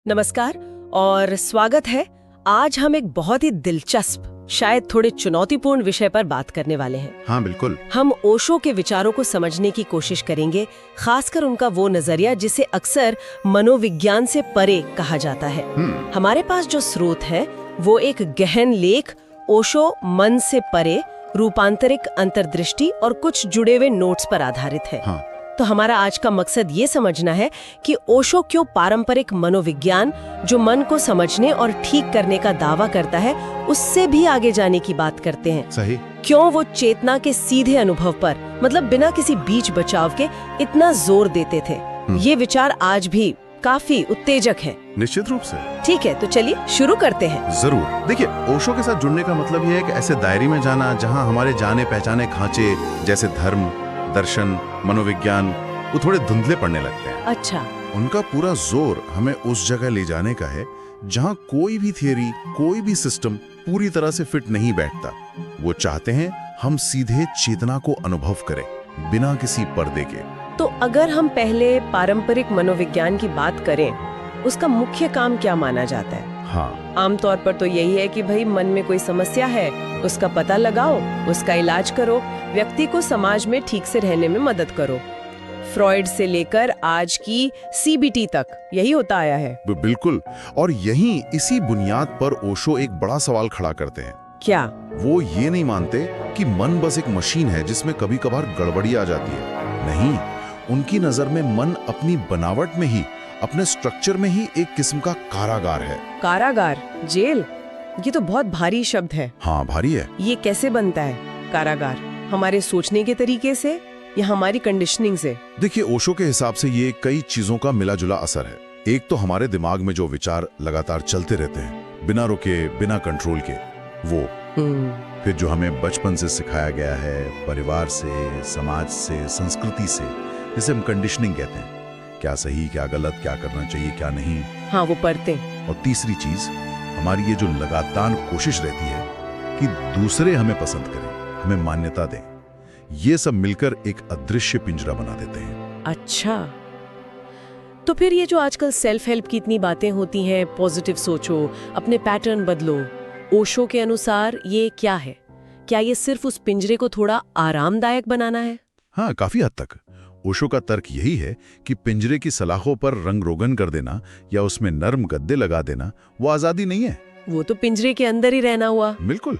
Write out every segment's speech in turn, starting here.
नमस्कार और स्वागत है। आज हम एक बहुत ही दिलचस्प, शायद थोड़े चुनौतीपूर्ण विषय पर बात करने वाले हैं। हाँ बिल्कुल। हम ओशो के विचारों को समझने की कोशिश करेंगे, खासकर उनका वो नजरिया जिसे अक्सर मनोविज्ञान से परे कहा जाता है। हमारे पास जो स्रोत है वो एक गहन लेख ओशो मन से परे, रूपांतरिक अंतर्दृष्टि और कुछ जुड़े हुए नोट्स पर आधारित है। हाँ। तो हमारा आज का मकसद ये समझना है कि ओशो क्यों पारंपरिक मनोविज्ञान, जो मन को समझने और ठीक करने का दावा करता है, उससे भी आगे जाने की बात करते हैं। सही। क्यों वो चेतना के सीधे अनुभव पर, मतलब बिना किसी बीच बचाव के, इतना जोर देते थे। ये विचार आज भी काफी उत्तेजक है। निश्चित रूप से। ठीक है, तो चलिए शुरू करते हैं। जरूर। देखिए, ओशो के साथ जुड़ने का मतलब ये है कि ऐसे दायरे में जाना जहाँ हमारे जाने पहचाने खांचे जैसे धर्म, दर्शन, मनोविज्ञान वो थोड़े धुंधले पड़ने लगते हैं। अच्छा। उनका पूरा जोर हमें उस जगह ले जाने का है जहाँ कोई भी थियरी, कोई भी सिस्टम पूरी तरह से फिट नहीं बैठता। वो चाहते हैं हम सीधे चेतना को अनुभव करें, बिना किसी पर्दे के। तो अगर हम पहले पारंपरिक मनोविज्ञान की बात करें, उसका मुख्य काम क्या माना जाता है? हाँ। आमतौर पर तो यही है कि भाई मन में कोई समस्या है, उसका पता लगाओ, उसका इलाज करो, व्यक्ति को समाज में ठीक से रहने में मदद करो। फ्रॉइड से लेकर आज की सीबीटी तक यही होता आया है। बिल्कुल। और यहीं इसी बुनियाद पर ओशो एक बड़ा सवाल खड़ा करते हैं। क्या? वो ये नहीं मानते कि मन बस एक मशीन है जिसमें कभी कभार गड़बड़ी आ जाती है। नहीं, उनकी नजर में मन अपनी बनावट में ही, अपने स्ट्रक्चर में ही एक किस्म का कारागार है। कारागार? जेल? ये तो बहुत भारी शब्द है। हाँ, भारी है। ये कैसे बनता है कारागार? हमारे सोचने के तरीके से या हमारी कंडीशनिंग से? देखिए, ओशो के हिसाब से ये कई चीजों का मिला जुला असर है। एक तो हमारे दिमाग में जो विचार लगातार चलते रहते हैं, बिना रुके, बिना कंट्रोल के, वो। फिर जो हमें बचपन से सिखाया गया है, परिवार से, समाज से, संस्कृति से, जिसे हम कंडीशनिंग कहते हैं। क्या सही, क्या गलत, क्या करना चाहिए, क्या नहीं। हाँ, वो पढ़ते हैं। और तीसरी चीज, हमारी ये जो लगातार कोशिश रहती है कि दूसरे हमें पसंद करें, हमें मान्यता दें, ये सब मिलकर एक अदृश्य पिंजरा बना देते हैं। अच्छा, तो फिर ये जो आजकल सेल्फ हेल्प की इतनी बातें होती हैं, पॉजिटिव सोचो, अपने पैटर्न बदलो, ओशो के अनुसार ये क्या है? क्या ये सिर्फ उस पिंजरे को थोड़ा आरामदायक बनाना है? हाँ, काफी हद तक। ओशो का तर्क यही है कि पिंजरे की सलाखों पर रंग रोगन कर देना या उसमें नर्म गद्दे लगा देना वो आजादी नहीं है। वो तो पिंजरे के अंदर ही रहना हुआ। बिल्कुल।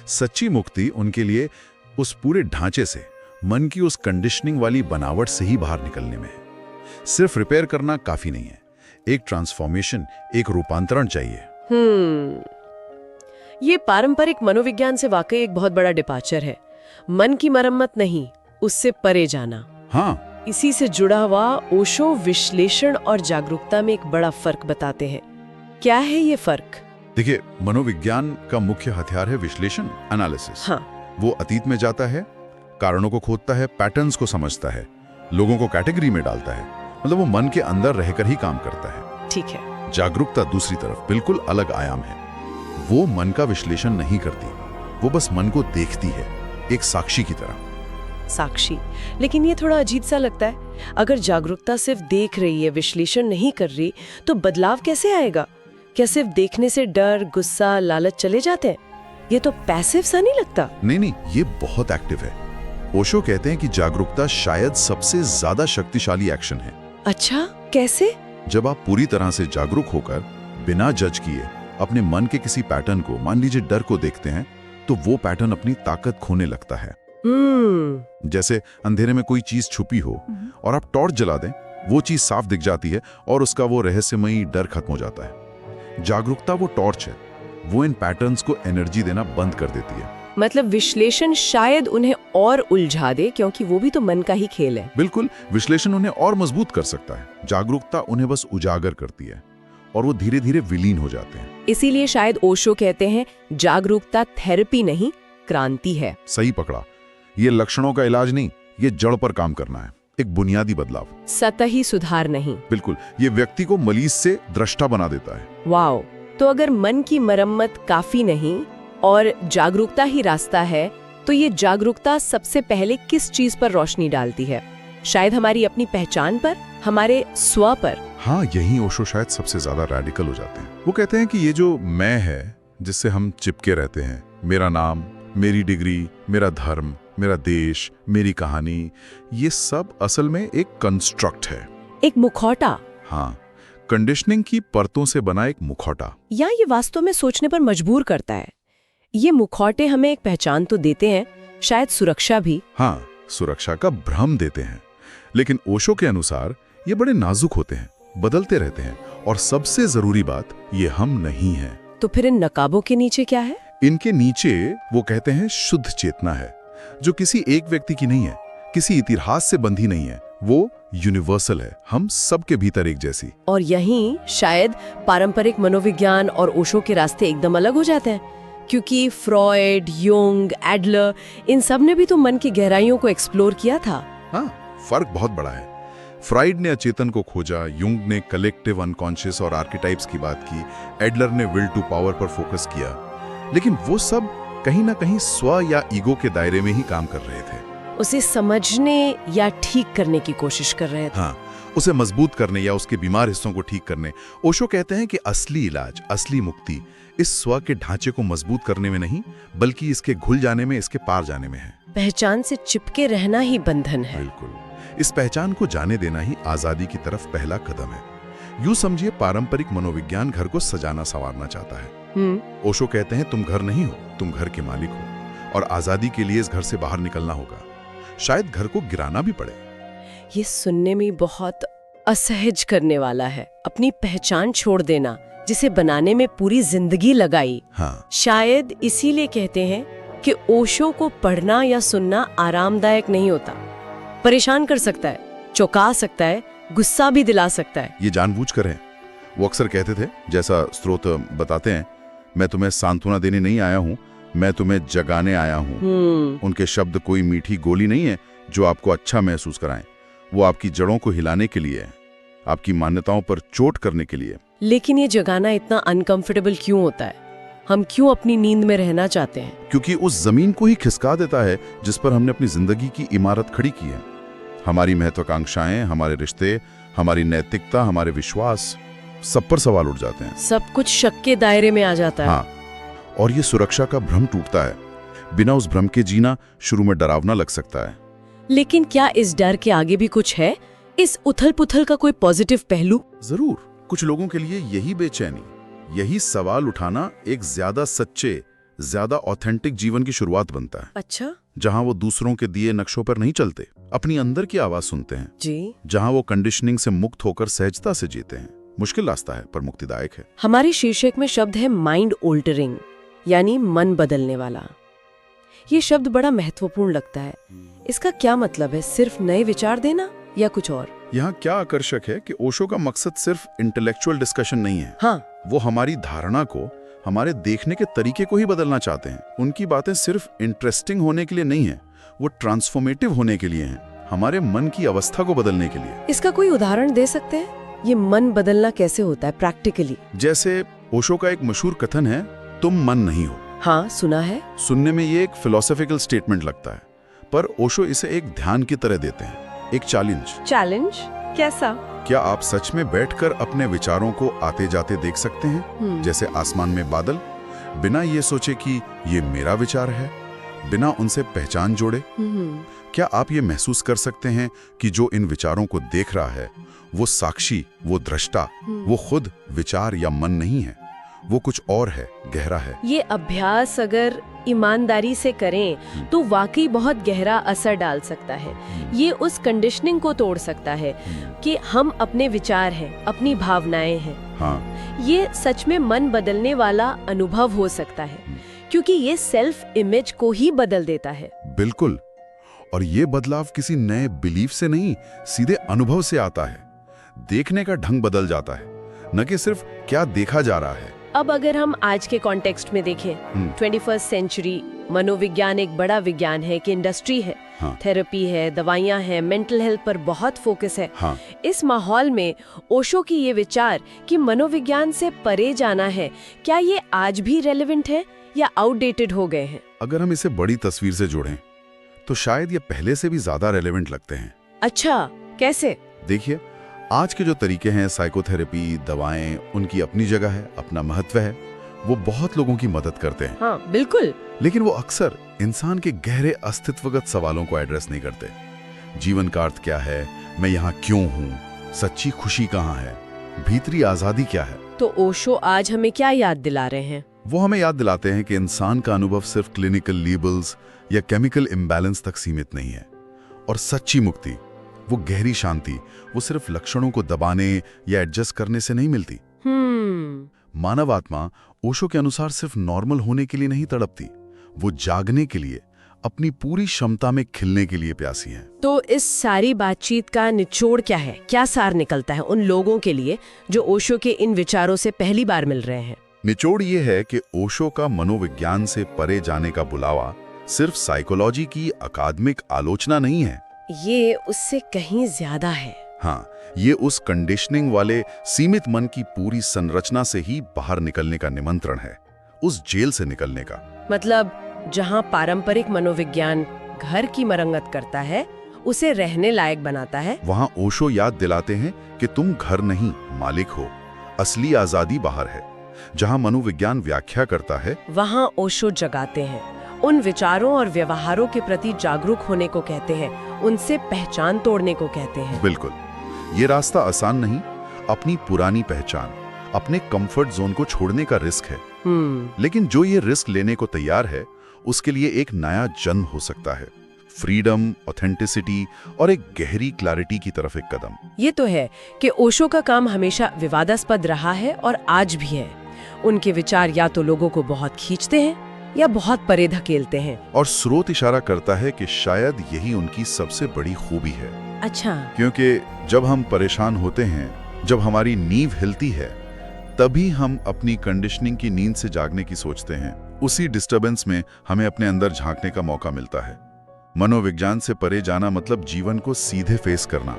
सच्ची मुक्ति उनके लिए उस पूरे ढांचे से, मन की उस कंडीशनिंग वाली बनावट से ही बाहर निकलने में है। सिर्फ रिपेयर करना काफी नहीं है, एक ट्रांसफॉर्मेशन, एक रूपांतरण चाहिए। ये पारंपरिक मनोविज्ञान से वाकई एक बहुत बड़ा डिपार्चर है। मन की मरम्मत नहीं, उससे परे जाना। हाँ। इसी से जुड़ा हुआ ओशो विश्लेषण और जागरूकता में एक बड़ा फर्क बताते हैं। क्या है ये फर्क? देखिए, मनोविज्ञान का मुख्य हथियार है विश्लेषण, एनालिसिस। हाँ। वो अतीत में जाता है, कारणों को खोदता है, पैटर्न्स को समझता है, लोगों को कैटेगरी में डालता है, मतलब वो मन के अंदर रहकर ही काम करता है। ठीक है। जागरूकता दूसरी तरफ बिल्कुल अलग आयाम है। वो मन का विश्लेषण नहीं करती, वो बस मन को देखती है, एक साक्षी की तरह। साक्षी? लेकिन ये थोड़ा अजीब सा लगता है। अगर जागरूकता सिर्फ देख रही है, विश्लेषण नहीं कर रही, तो बदलाव कैसे आएगा? क्या सिर्फ देखने से डर, गुस्सा, लालच चले जाते हैं? ये तो पैसिव सा नहीं लगता? नहीं, ये बहुत एक्टिव है। ओशो कहते हैं कि जागरूकता शायद सबसे ज्यादा शक्तिशाली एक्शन है। अच्छा, कैसे? जब आप पूरी तरह से जागरूक होकर, बिना जज किए, अपने मन के किसी पैटर्न को, मान लीजिए डर को देखते हैं, तो वो पैटर्न अपनी ताकत खोने लगता है। जैसे अंधेरे में कोई चीज छुपी हो और आप टॉर्च जला दें, वो चीज साफ दिख जाती है और उसका वो रहस्यमयी डर खत्म हो जाता है। जागरूकता वो टॉर्च है, वो इन पैटर्न्स को एनर्जी देना बंद कर देती है। मतलब विश्लेषण शायद उन्हें और उलझा दे, क्योंकि वो भी तो मन का ही खेल है। बिल्कुल, विश्लेषण उन्हें और मजबूत कर सकता है, जागरूकता उन्हें बस उजागर करती है और वो धीरे धीरे विलीन हो जाते हैं। इसीलिए शायद ओशो कहते हैं, जागरूकता थेरेपी नहीं, क्रांति है। सही पकड़ा। ये लक्षणों का इलाज नहीं, ये जड़ पर काम करना है, एक बुनियादी बदलाव, सतही सुधार नहीं। बिल्कुल। ये व्यक्ति को मलीज से दृष्टा बना देता है। वाओ। तो अगर मन की मरम्मत काफी नहीं और जागरूकता ही रास्ता है, तो ये जागरूकता सबसे पहले किस चीज पर रोशनी डालती है? शायद हमारी अपनी पहचान पर, हमारे स्व पर। हाँ, यही ओशो शायद सबसे ज्यादा रैडिकल हो जाते हैं। वो कहते हैं कि ये जो मैं है जिससे हम चिपके रहते हैं, मेरा नाम, मेरी डिग्री, मेरा धर्म, मेरा देश, मेरी कहानी, ये सब असल में एक कंस्ट्रक्ट है, एक मुखौटा। हाँ, कंडीशनिंग की परतों से बना एक मुखौटा। या ये वास्तव में सोचने पर मजबूर करता है। ये मुखौटे हमें एक पहचान तो देते हैं, शायद सुरक्षा भी। हाँ, सुरक्षा का भ्रम देते हैं, लेकिन ओशो के अनुसार ये बड़े नाजुक होते हैं, बदलते रहते हैं, और सबसे जरूरी बात, ये हम नहीं हैं। तो फिर इन नकाबों के नीचे क्या है? इनके नीचे वो कहते हैं शुद्ध चेतना है, जो किसी एक व्यक्ति की नहीं है, किसी इतिहास से बंधी नहीं है, वो यूनिवर्सल है, हम सबके भीतर एक जैसी। और यहीं शायद पारंपरिक मनोविज्ञान और ओशो के रास्ते एकदम अलग हो जाते हैं, क्योंकि फ्रॉयड, युंग, एडलर, इन सब ने भी तो मन की गहराइयों को एक्सप्लोर किया था। हाँ, फर्क बहुत बड़ा है। फ्राइड ने अचेतन को खोजा, युंग ने कलेक्टिव अनकॉन्शियस और आर्किटाइप्स की बात की, एडलर ने विल टू पावर पर फोकस किया, लेकिन वो सब कहीं ना कहीं स्व या ईगो के दायरे में ही काम कर रहे थे। उसे समझने या ठीक करने की कोशिश कर रहे थे। हाँ, उसे मजबूत करने या उसके बीमार हिस्सों को ठीक करने। ओशो कहते हैं कि असली इलाज, असली मुक्ति इस स्व के ढांचे को मजबूत करने में नहीं, बल्कि इसके घुल जाने में, इसके पार जाने में है। पहचान से चिपके रहना ही बंधन है। बिल्कुल, इस पहचान को जाने देना ही आजादी की तरफ पहला कदम है। यूं समझिए, पारंपरिक मनोविज्ञान घर को सजाना संवारना चाहता है। ओशो कहते हैं तुम घर नहीं हो, तुम घर के मालिक हो, और आजादी के लिए इस घर से बाहर निकलना होगा, शायद घर को गिराना भी पड़े। ये सुनने में बहुत असहज करने वाला है, अपनी पहचान छोड़ देना, जिसे बनाने में पूरी जिंदगी लगाई। हाँ, शायद इसीलिए कहते हैं कि ओशो को पढ़ना या सुनना आरामदायक नहीं होता। परेशान कर सकता है, चौंका सकता है, गुस्सा भी दिला सकता है। ये जानबूझकर है। वो अक्सर कहते थे, जैसा स्रोत बताते हैं, मैं तुम्हें सांत्वना देने नहीं आया हूँ, मैं तुम्हें जगाने आया हूँ। उनके शब्द कोई मीठी गोली नहीं है जो आपको अच्छा महसूस कराएं। वो आपकी जड़ों को हिलाने के लिए है, आपकी मान्यताओं पर चोट करने के लिए। लेकिन ये जगाना इतना अनकंफर्टेबल क्यों होता है? हम क्यों अपनी नींद में रहना चाहते हैं? क्योंकि उस जमीन को ही खिसका देता है जिस पर हमने अपनी जिंदगी की इमारत खड़ी की है। हमारी महत्वाकांक्षाएं, हमारे रिश्ते, हमारी नैतिकता, हमारे विश्वास, सब पर सवाल उठ जाते हैं। सब कुछ शक के दायरे में आ जाता है। हाँ, और ये सुरक्षा का भ्रम टूटता है। बिना उस भ्रम के जीना शुरू में डरावना लग सकता है। लेकिन क्या इस डर के आगे भी कुछ है? इस उथल-पुथल का कोई पॉजिटिव पहलू? जरूर, कुछ लोगों के लिए यही बेचैनी, यही सवाल उठाना एक ज्यादा सच्चे, ज्यादा ऑथेंटिक जीवन की शुरुआत बनता है। अच्छा, जहां वो दूसरों के दिए नक्शों पर नहीं चलते, अपनी अंदर की आवाज सुनते हैं जी। जहां वो कंडीशनिंग से मुक्त होकर सहजता से जीते हैं। मुश्किल रास्ता है पर मुक्तिदायक है। हमारे शीर्षक में शब्द है माइंड ऑल्टरिंग, यानी मन बदलने वाला। ये शब्द बड़ा महत्वपूर्ण लगता है। इसका क्या मतलब है? सिर्फ नए विचार देना या कुछ और? यहाँ क्या आकर्षक है कि ओशो का मकसद सिर्फ इंटेलेक्चुअल डिस्कशन नहीं है। हाँ, वो हमारी धारणा को, हमारे देखने के तरीके को ही बदलना चाहते हैं। उनकी बातें सिर्फ इंटरेस्टिंग होने के लिए नहीं है, वो ट्रांसफॉर्मेटिव होने के लिए हैं, हमारे मन की अवस्था को बदलने के लिए। इसका कोई उदाहरण दे सकते हैं? ये मन बदलना कैसे होता है प्रैक्टिकली? जैसे ओशो का एक मशहूर कथन है, तुम मन नहीं हो। हाँ, सुना है। सुनने में ये एक फिलोसॉफिकल स्टेटमेंट लगता है, पर ओशो इसे एक ध्यान की तरह देते हैं, एक चैलेंज कैसा? क्या आप सच में बैठकर अपने विचारों को आते जाते देख सकते हैं, जैसे आसमान में बादल, बिना ये सोचे कि ये मेरा विचार है, बिना उनसे पहचान जोड़े? क्या आप ये महसूस कर सकते हैं कि जो इन विचारों को देख रहा है वो साक्षी, वो दृष्टा, वो खुद विचार या मन नहीं है, वो कुछ और है, गहरा है। ये अभ्यास अगर ईमानदारी से करें तो वाकई बहुत गहरा असर डाल सकता है। ये उस कंडीशनिंग को तोड़ सकता है कि हम अपने विचार हैं, अपनी भावनाएं हैं। हाँ, ये सच में मन बदलने वाला अनुभव हो सकता है, क्योंकि ये सेल्फ इमेज को ही बदल देता है। बिल्कुल, और ये बदलाव किसी नए बिलीफ से नहीं, सीधे अनुभव से आता है। देखने का ढंग बदल जाता है, न कि सिर्फ क्या देखा जा रहा है। अब अगर हम आज के कॉन्टेक्स्ट में देखें, 21st सेंचुरी, मनोविज्ञान एक बड़ा विज्ञान है कि इंडस्ट्री है। हाँ। थेरेपी है, दवाइयां हैं, मेंटल हेल्थ पर बहुत फोकस है। हाँ। इस माहौल में ओशो की ये विचार कि मनोविज्ञान से परे जाना है, क्या ये आज भी रेलेवेंट है या आउटडेटेड हो गए हैं? अगर हम इसे बड़ी तस्वीर से जोड़ें तो शायद ये पहले से भी ज्यादा रेलेवेंट लगते हैं। अच्छा, कैसे? देखिए, आज के जो तरीके हैं, साइकोथेरेपी, दवाएं, उनकी अपनी जगह है, अपना महत्व है, वो बहुत लोगों की मदद करते हैं। हाँ, बिल्कुल। लेकिन वो अक्सर इंसान के गहरे अस्तित्वगत सवालों को एड्रेस नहीं करते। जीवन का अर्थ क्या है, मैं यहाँ क्यों हूँ, सच्ची खुशी कहाँ है, भीतरी आजादी क्या है। तो ओशो आज हमें क्या याद दिला रहे हैं? वो हमें याद दिलाते हैं कि इंसान का अनुभव सिर्फ क्लिनिकल लेबल्स या केमिकल इम्बैलेंस तक सीमित नहीं है, और सच्ची मुक्ति, वो गहरी शांति, वो सिर्फ लक्षणों को दबाने या एडजस्ट करने से नहीं मिलती। मानव आत्मा ओशो के अनुसार सिर्फ नॉर्मल होने के लिए नहीं तड़पती, वो जागने के लिए, अपनी पूरी क्षमता में खिलने के लिए प्यासी है। तो इस सारी बातचीत का निचोड़ क्या है? क्या सार निकलता है उन लोगों के लिए जो ओशो के इन विचारों से पहली बार मिल रहे हैं? निचोड़ ये है कि ओशो का मनोविज्ञान से परे जाने का बुलावा सिर्फ साइकोलॉजी की अकादमिक आलोचना नहीं है, ये उससे कहीं ज्यादा है। हाँ, ये उस कंडीशनिंग वाले सीमित मन की पूरी संरचना से ही बाहर निकलने का निमंत्रण है, उस जेल से निकलने का। मतलब जहाँ पारंपरिक मनोविज्ञान घर की मरम्मत करता है, उसे रहने लायक बनाता है, वहाँ ओशो याद दिलाते हैं कि तुम घर नहीं, मालिक हो, असली आजादी बाहर है। जहाँ मनोविज्ञान व्याख्या करता है, वहाँ ओशो जगाते हैं, उन विचारों और व्यवहारों के प्रति जागरूक होने को कहते हैं, उनसे पहचान तोड़ने को कहते हैं। बिल्कुल, ये रास्ता आसान नहीं, अपनी पुरानी पहचान, अपने कंफर्ट जोन को छोड़ने का रिस्क है। लेकिन जो ये रिस्क लेने को तैयार है, उसके लिए एक नया जन्म हो सकता है, फ्रीडम, ऑथेंटिसिटी और एक गहरी क्लैरिटी की तरफ एक कदम। ये तो है कि ओशो का काम हमेशा विवादास्पद रहा है और आज भी है। उनके विचार या तो लोगों को बहुत खींचते हैं या बहुत परे धकेलते हैं। और स्रोत इशारा करता है कि शायद यही उनकी सबसे बड़ी खूबी है। अच्छा। क्योंकि जब हम परेशान होते हैं, जब हमारी नींव हिलती है, तभी हम अपनी कंडीशनिंग की नींद से जागने की सोचते हैं। उसी डिस्टर्बेंस में हमें अपने अंदर झांकने का मौका मिलता है। मनोविज्ञान से परे जाना मतलब जीवन को सीधे फेस करना,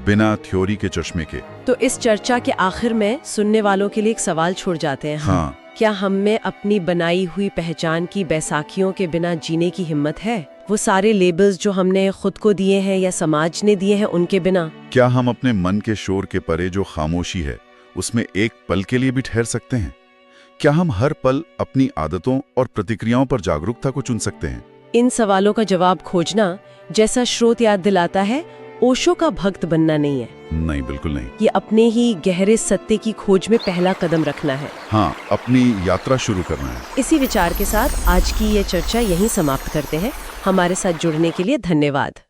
बिना थ्योरी के चश्मे के। तो इस चर्चा के आखिर में सुनने वालों के लिए एक सवाल छोड़ जाते हैं। हाँ, क्या हम में अपनी बनाई हुई पहचान की बैसाखियों के बिना जीने की हिम्मत है? वो सारे लेबल्स जो हमने खुद को दिए हैं या समाज ने दिए हैं, उनके बिना? क्या हम अपने मन के शोर के परे जो खामोशी है, उसमें एक पल के लिए भी ठहर सकते हैं? क्या हम हर पल अपनी आदतों और प्रतिक्रियाओं पर जागरूकता को चुन सकते हैं? इन सवालों का जवाब खोजना, जैसा स्रोत याद दिलाता है, ओशो का भक्त बनना नहीं है। नहीं, बिल्कुल नहीं। ये अपने ही गहरे सत्य की खोज में पहला कदम रखना है। हाँ, अपनी यात्रा शुरू करना है। इसी विचार के साथ आज की ये चर्चा यहीं समाप्त करते हैं। हमारे साथ जुड़ने के लिए धन्यवाद।